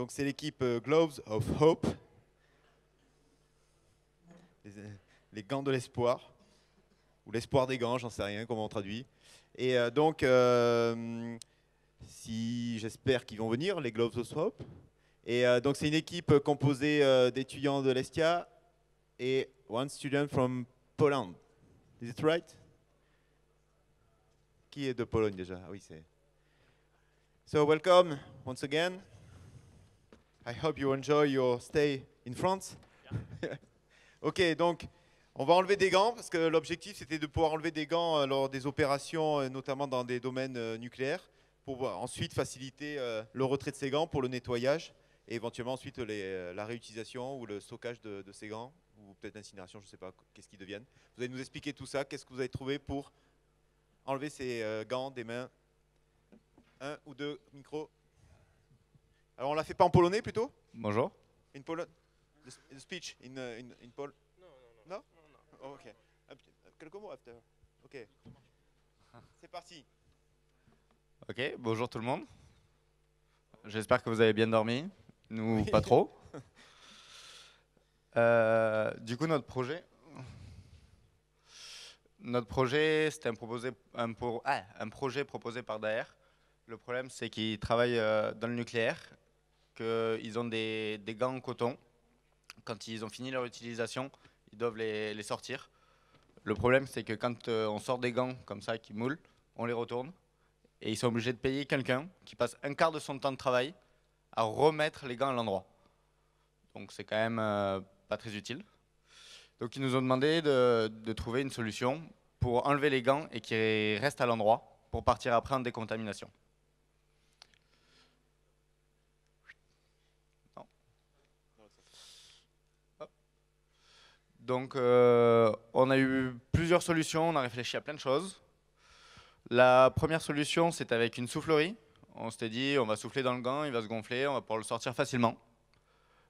Donc c'est l'équipe Gloves of Hope, les gants de l'espoir, ou l'espoir des gants, j'en sais rien comment on traduit. Et donc, si j'espère qu'ils vont venir, les Gloves of Hope. Et donc c'est une équipe composée d'étudiants de l'Estia et one student from Poland. Is it right? Qui est de Pologne déjà? Ah oui, c'est. So welcome once again. I hope you enjoy your stay in France. Yeah. Ok, donc on va enlever des gants parce que l'objectif c'était de pouvoir enlever des gants lors des opérations, notamment dans des domaines nucléaires, pour ensuite faciliter le retrait de ces gants pour le nettoyage et éventuellement ensuite la réutilisation ou le stockage de ces gants, ou peut-être l'incinération, je ne sais pas qu'est-ce qu'ils deviennent. Vous allez nous expliquer tout ça, qu'est-ce que vous avez trouvé pour enlever ces gants des mains. Un ou deux micros. Alors on l'a fait pas en polonais plutôt? Bonjour. In Poland? The speech in Pol? No? Oh, ok. Quelques mots after. Ok. C'est parti. Ok, bonjour tout le monde. J'espère que vous avez bien dormi. Nous, Oui. pas trop. Du coup, notre projet, c'était un projet proposé par Daher. Le problème, c'est qu'ils travaillent dans le nucléaire, qu'ils ont des gants en coton. Quand ils ont fini leur utilisation, ils doivent les sortir. Le problème, c'est que quand on sort des gants comme ça qui moulent, on les retourne. Et ils sont obligés de payer quelqu'un qui passe un quart de son temps de travail à remettre les gants à l'endroit. Donc c'est quand même pas très utile. Donc ils nous ont demandé de trouver une solution pour enlever les gants et qu'ils restent à l'endroit pour partir après en décontamination. Non. Donc on a eu plusieurs solutions, on a réfléchi à plein de choses. La première solution, c'est avec une soufflerie. On s'était dit, on va souffler dans le gant, il va se gonfler, on va pouvoir le sortir facilement.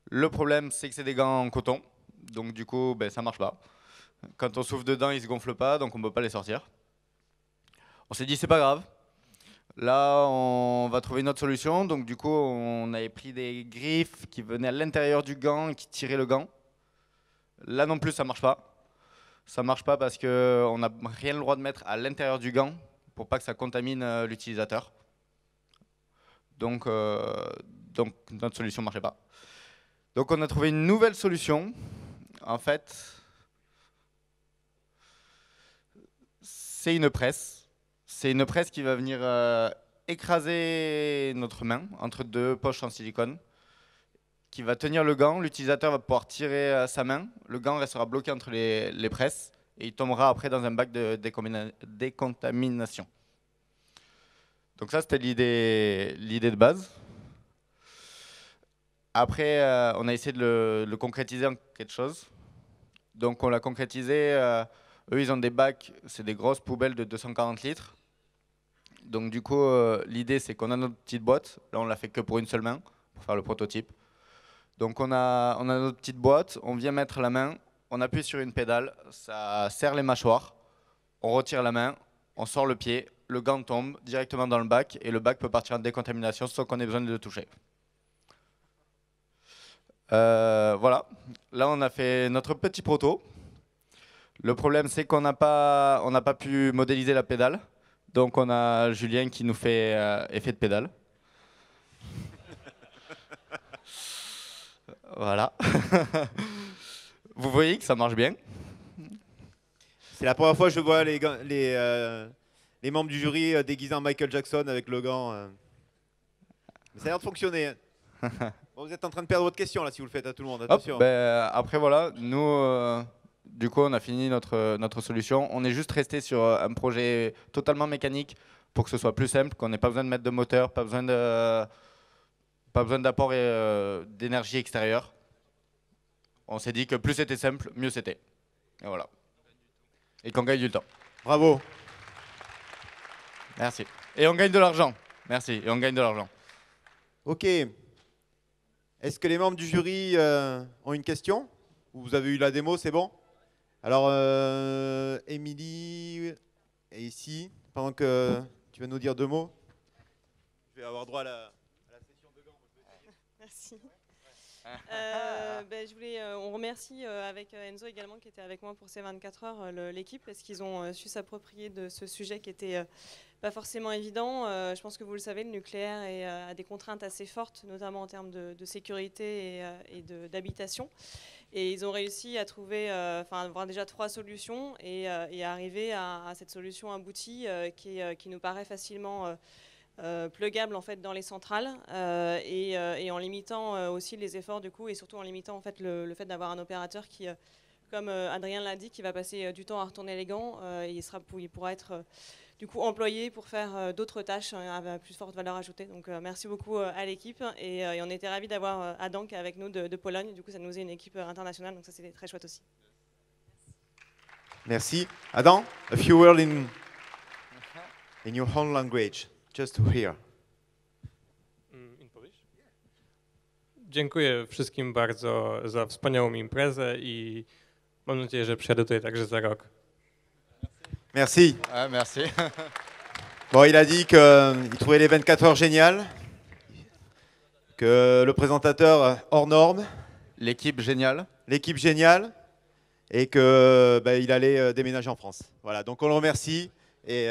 Le problème, c'est que c'est des gants en coton, donc du coup, ça marche pas. Quand on souffle dedans, ils se gonflent pas, donc on peut pas les sortir. On s'est dit, c'est pas grave. Là, on va trouver une autre solution. Donc du coup, on avait pris des griffes qui venaient à l'intérieur du gant et qui tiraient le gant. Là non plus, ça marche pas. Ça marche pas parce qu'on n'a rien le droit de mettre à l'intérieur du gant pour pas que ça contamine l'utilisateur. Donc notre solution ne marchait pas. Donc on a trouvé une nouvelle solution. En fait, c'est une presse. C'est une presse qui va venir écraser notre main entre deux poches en silicone, qui va tenir le gant. L'utilisateur va pouvoir tirer sa main. Le gant restera bloqué entre les presses et il tombera après dans un bac de décontamination. Donc ça, c'était l'idée de base. Après, on a essayé de le concrétiser en quelque chose. Donc on l'a concrétisé. Eux, ils ont des bacs, c'est des grosses poubelles de 240 litres. Donc du coup, l'idée, c'est qu'on a notre petite boîte. Là, on l'a fait que pour une seule main, pour faire le prototype. Donc on a notre petite boîte, on vient mettre la main, on appuie sur une pédale, ça serre les mâchoires, on retire la main, on sort le pied, le gant tombe directement dans le bac et le bac peut partir en décontamination sans qu'on ait besoin de le toucher. Voilà, là on a fait notre petit proto. Le problème c'est qu'on n'a pas pu modéliser la pédale, donc on a Julien qui nous fait effet de pédale. Voilà. Vous voyez que ça marche bien. C'est la première fois que je vois les membres du jury déguisés en Michael Jackson avec le gant. Mais ça a l'air de fonctionner. Bon, vous êtes en train de perdre votre question là si vous le faites à tout le monde. Attention. Hop, après voilà, nous, du coup, on a fini notre solution. On est juste resté sur un projet totalement mécanique pour que ce soit plus simple, qu'on n'ait pas besoin de mettre de moteur, pas besoin d'apport d'énergie extérieure. On s'est dit que plus c'était simple, mieux c'était. Et voilà. Et qu'on gagne du temps. Bravo. Merci. Et on gagne de l'argent. Merci. Et on gagne de l'argent. Ok. Est-ce que les membres du jury ont une question? Ou vous avez eu la démo, c'est bon? Alors, Émilie est ici. Pendant que tu vas nous dire deux mots, je vais avoir droit à la session de gants. Merci. Merci. On remercie avec Enzo également qui était avec moi pour ces 24 heures l'équipe parce qu'ils ont su s'approprier de ce sujet qui était pas forcément évident. Je pense que vous le savez, le nucléaire a des contraintes assez fortes, notamment en termes de sécurité et d'habitation. Et ils ont réussi à trouver, avoir déjà 3 solutions et arriver à cette solution aboutie qui nous paraît facilement plugable en fait dans les centrales et en limitant aussi les efforts du coup et surtout en limitant en fait le fait d'avoir un opérateur qui, comme Adrien l'a dit, qui va passer du temps à retourner les gants et il pourra être du coup employé pour faire d'autres tâches à plus forte valeur ajoutée. Donc merci beaucoup à l'équipe et on était ravis d'avoir Adam qui est avec nous de Pologne. Du coup ça nous est une équipe internationale, donc ça c'était très chouette aussi. Merci. Adam, a few words in your own language, just to hear. In Polish? Dziękuję wszystkim bardzo za wspaniałą imprezę i mam nadzieję, że przyjadę tutaj także za rok. Merci. Ah, merci. Bon, il a dit qu'il trouvait les 24 heures géniales, que le présentateur hors norme, L'équipe géniale. l'équipe géniale, et qu'il allait déménager en France. Voilà, donc on le remercie et